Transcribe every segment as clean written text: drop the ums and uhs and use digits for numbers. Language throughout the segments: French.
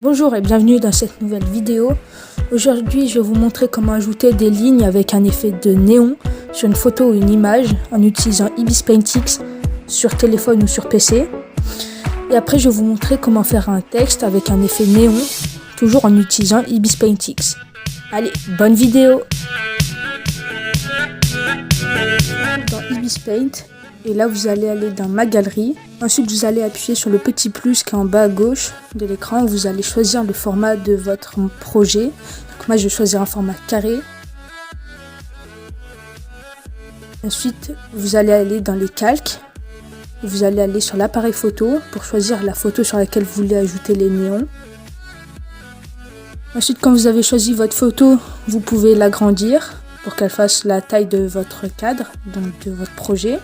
Bonjour et bienvenue dans cette nouvelle vidéo. Aujourd'hui, je vais vous montrer comment ajouter des lignes avec un effet de néon sur une photo ou une image en utilisant Ibis Paint X sur téléphone ou sur PC. Et après, je vais vous montrer comment faire un texte avec un effet néon, toujours en utilisant Ibis Paint X. Allez, bonne vidéo! Dans Ibis Paint, et là vous allez aller dans ma galerie. Ensuite vous allez appuyer sur le petit plus qui est en bas à gauche de l'écran. Vous allez choisir le format de votre projet. Donc moi je vais choisir un format carré. Ensuite vous allez aller dans les calques. Vous allez aller sur l'appareil photo pour choisir la photo sur laquelle vous voulez ajouter les néons. Ensuite quand vous avez choisi votre photo, vous pouvez l'agrandir pour qu'elle fasse la taille de votre cadre, donc de votre projet.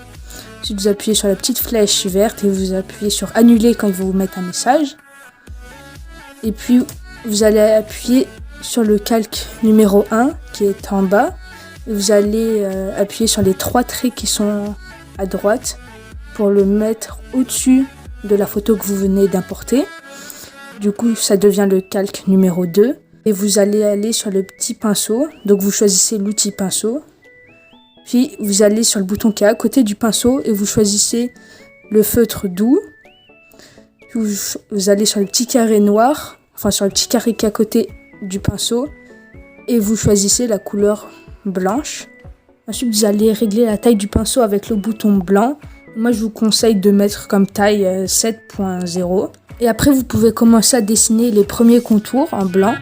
Ensuite, vous appuyez sur la petite flèche verte et vous appuyez sur annuler quand il va vous mettre un message. Et puis, vous allez appuyer sur le calque numéro 1 qui est en bas. Et vous allez appuyer sur les 3 traits qui sont à droite pour le mettre au-dessus de la photo que vous venez d'importer. Du coup, ça devient le calque numéro 2. Et vous allez aller sur le petit pinceau. Donc, vous choisissez l'outil pinceau. Puis vous allez sur le bouton qui est à côté du pinceau et vous choisissez le feutre doux. Puis vous allez sur le petit carré noir, enfin sur le petit carré qui est à côté du pinceau et vous choisissez la couleur blanche. Ensuite vous allez régler la taille du pinceau avec le bouton blanc. Moi je vous conseille de mettre comme taille 7.0. Et après vous pouvez commencer à dessiner les premiers contours en blanc.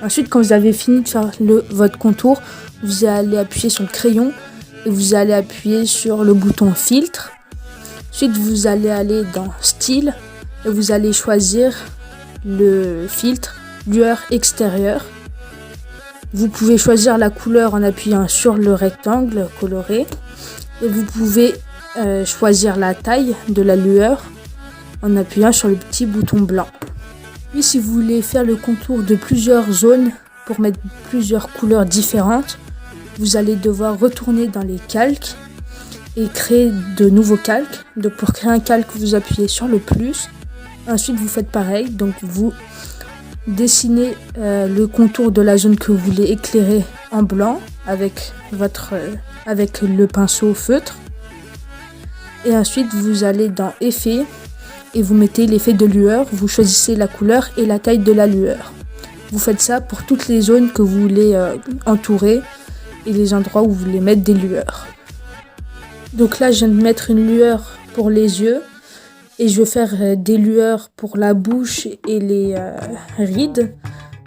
Ensuite, quand vous avez fini de faire votre contour, vous allez appuyer sur le crayon et vous allez appuyer sur le bouton filtre. Ensuite, vous allez aller dans style et vous allez choisir le filtre lueur extérieure. Vous pouvez choisir la couleur en appuyant sur le rectangle coloré et vous pouvez choisir la taille de la lueur en appuyant sur le petit bouton blanc. Puis si vous voulez faire le contour de plusieurs zones pour mettre plusieurs couleurs différentes, vous allez devoir retourner dans les calques et créer de nouveaux calques. Donc pour créer un calque, vous appuyez sur le plus. Ensuite vous faites pareil, donc vous dessinez le contour de la zone que vous voulez éclairer en blanc avec le pinceau feutre. Et ensuite vous allez dans effet et vous mettez l'effet de lueur, vous choisissez la couleur et la taille de la lueur. Vous faites ça pour toutes les zones que vous voulez entourer et les endroits où vous voulez mettre des lueurs. Donc là je viens de mettre une lueur pour les yeux et je vais faire des lueurs pour la bouche et les rides.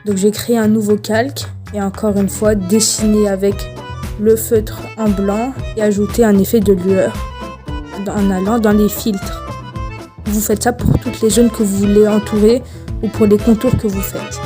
Donc j'ai créé un nouveau calque et encore une fois dessiner avec le feutre en blanc et ajouter un effet de lueur en allant dans les filtres. Vous faites ça pour toutes les zones que vous voulez entourer ou pour les contours que vous faites.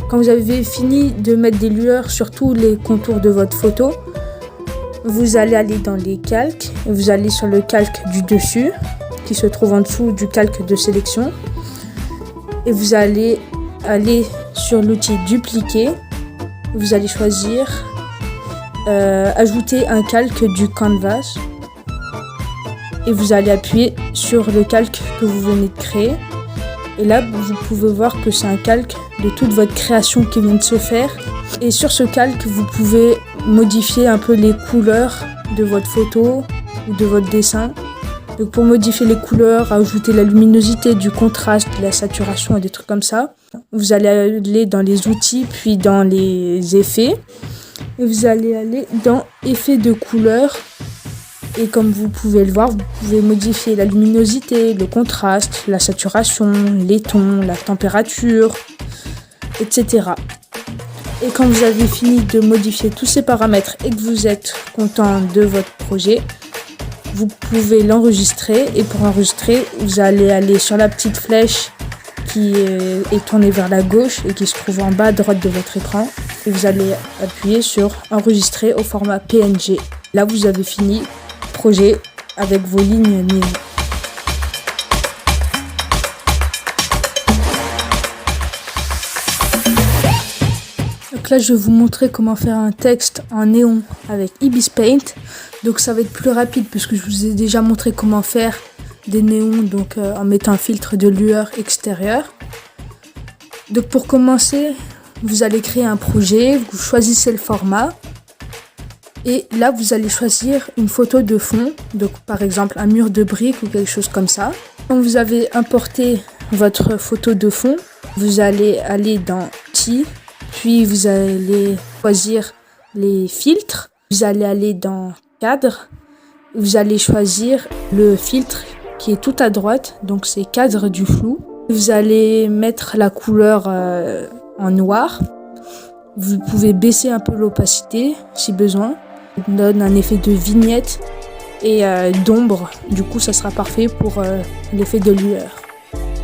Quand vous avez fini de mettre des lueurs sur tous les contours de votre photo, vous allez aller dans les calques et vous allez sur le calque du dessus qui se trouve en dessous du calque de sélection et vous allez aller sur l'outil dupliquer. Vous allez choisir ajouter un calque du canvas et vous allez appuyer sur le calque que vous venez de créer. Et là, vous pouvez voir que c'est un calque de toute votre création qui vient de se faire. Et sur ce calque, vous pouvez modifier un peu les couleurs de votre photo ou de votre dessin. Donc pour modifier les couleurs, ajouter la luminosité, du contraste, de la saturation et des trucs comme ça, vous allez aller dans les outils, puis dans les effets. Et vous allez aller dans effets de couleurs. Et comme vous pouvez le voir, vous pouvez modifier la luminosité, le contraste, la saturation, les tons, la température, etc. Et quand vous avez fini de modifier tous ces paramètres et que vous êtes content de votre projet, vous pouvez l'enregistrer. Et pour enregistrer, vous allez aller sur la petite flèche qui est tournée vers la gauche et qui se trouve en bas à droite de votre écran. Et vous allez appuyer sur enregistrer au format PNG. Là, vous avez fini le projet avec vos lignes néon. Donc là, je vais vous montrer comment faire un texte en néon avec Ibis Paint. Donc ça va être plus rapide puisque je vous ai déjà montré comment faire des néons en mettant un filtre de lueur extérieure. Donc pour commencer, vous allez créer un projet, vous choisissez le format. Et là, vous allez choisir une photo de fond, donc par exemple un mur de briques ou quelque chose comme ça. Quand vous avez importé votre photo de fond, vous allez aller dans Outils, puis vous allez choisir les filtres. Vous allez aller dans Cadre, vous allez choisir le filtre qui est tout à droite, donc c'est Cadre du flou. Vous allez mettre la couleur en noir. Vous pouvez baisser un peu l'opacité si besoin. Ça donne un effet de vignette et d'ombre. Du coup, ça sera parfait pour l'effet de lueur.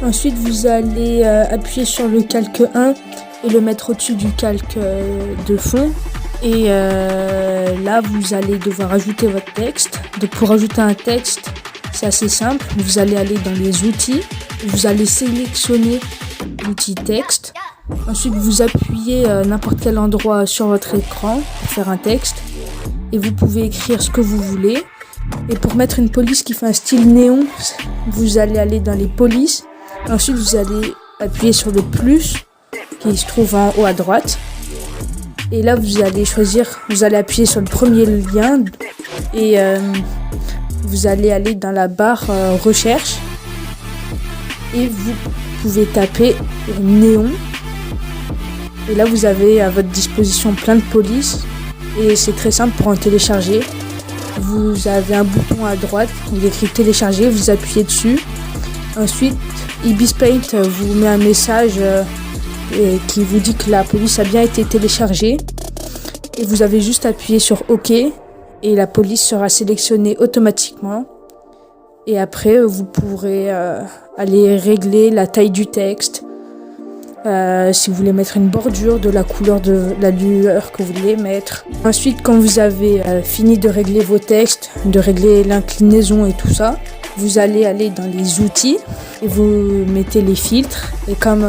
Ensuite, vous allez appuyer sur le calque 1 et le mettre au-dessus du calque de fond. Et là, vous allez devoir ajouter votre texte. Donc, pour ajouter un texte, c'est assez simple. Vous allez aller dans les outils. Vous allez sélectionner l'outil texte. Ensuite, vous appuyez n'importe quel endroit sur votre écran pour faire un texte. Et vous pouvez écrire ce que vous voulez. Et pour mettre une police qui fait un style néon, vous allez aller dans les polices. Ensuite, vous allez appuyer sur le plus qui se trouve en haut à droite. Et là, vous allez appuyer sur le premier lien et vous allez aller dans la barre recherche et vous pouvez taper néon. Et là, vous avez à votre disposition plein de polices et c'est très simple pour en télécharger. Vous avez un bouton à droite qui est écrit télécharger, vous appuyez dessus. Ensuite, Ibis Paint vous met un message qui vous dit que la police a bien été téléchargée. Et vous avez juste appuyé sur OK et la police sera sélectionnée automatiquement. Et après, vous pourrez aller régler la taille du texte. Si vous voulez mettre une bordure, de la couleur de la lueur que vous voulez mettre. Ensuite, quand vous avez fini de régler vos textes, de régler l'inclinaison et tout ça, vous allez aller dans les outils et vous mettez les filtres. Et comme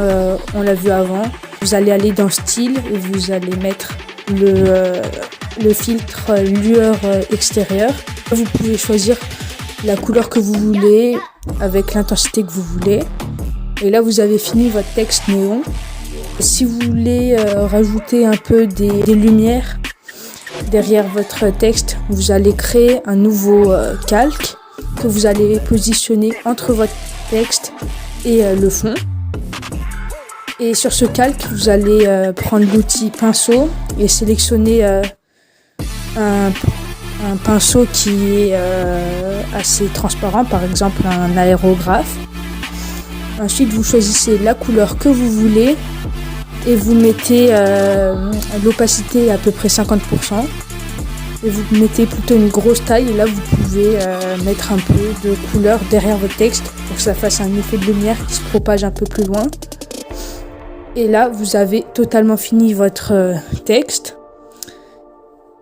on l'a vu avant, vous allez aller dans style et vous allez mettre le filtre lueur extérieure. Vous pouvez choisir la couleur que vous voulez avec l'intensité que vous voulez. Et là, vous avez fini votre texte néon. Si vous voulez rajouter un peu des lumières derrière votre texte, vous allez créer un nouveau calque que vous allez positionner entre votre texte et le fond. Et sur ce calque, vous allez prendre l'outil pinceau et sélectionner un pinceau qui est assez transparent, par exemple un aérographe. Ensuite, vous choisissez la couleur que vous voulez et vous mettez l'opacité à peu près 50%. Et vous mettez plutôt une grosse taille et là, vous pouvez mettre un peu de couleur derrière votre texte pour que ça fasse un effet de lumière qui se propage un peu plus loin. Et là, vous avez totalement fini votre texte.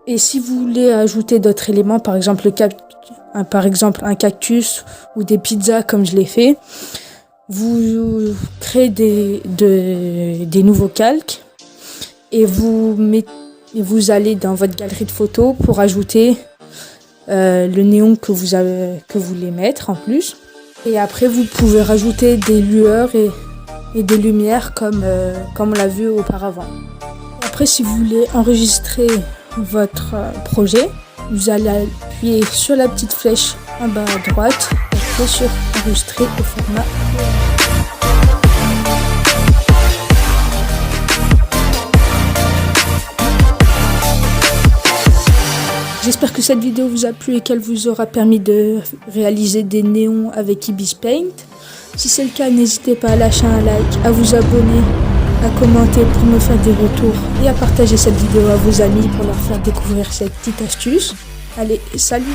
Et si vous voulez ajouter d'autres éléments, par exemple un cactus ou des pizzas comme je l'ai fait, vous créez des nouveaux calques et vous allez dans votre galerie de photos pour ajouter le néon que vous voulez mettre en plus. Et après, vous pouvez rajouter des lueurs et des lumières comme on l'a vu auparavant. Après, si vous voulez enregistrer votre projet, vous allez appuyer sur la petite flèche en bas à droite et sur enregistrer au format. J'espère que cette vidéo vous a plu et qu'elle vous aura permis de réaliser des néons avec Ibis Paint. Si c'est le cas, n'hésitez pas à lâcher un like, à vous abonner, à commenter pour me faire des retours et à partager cette vidéo à vos amis pour leur faire découvrir cette petite astuce. Allez, salut!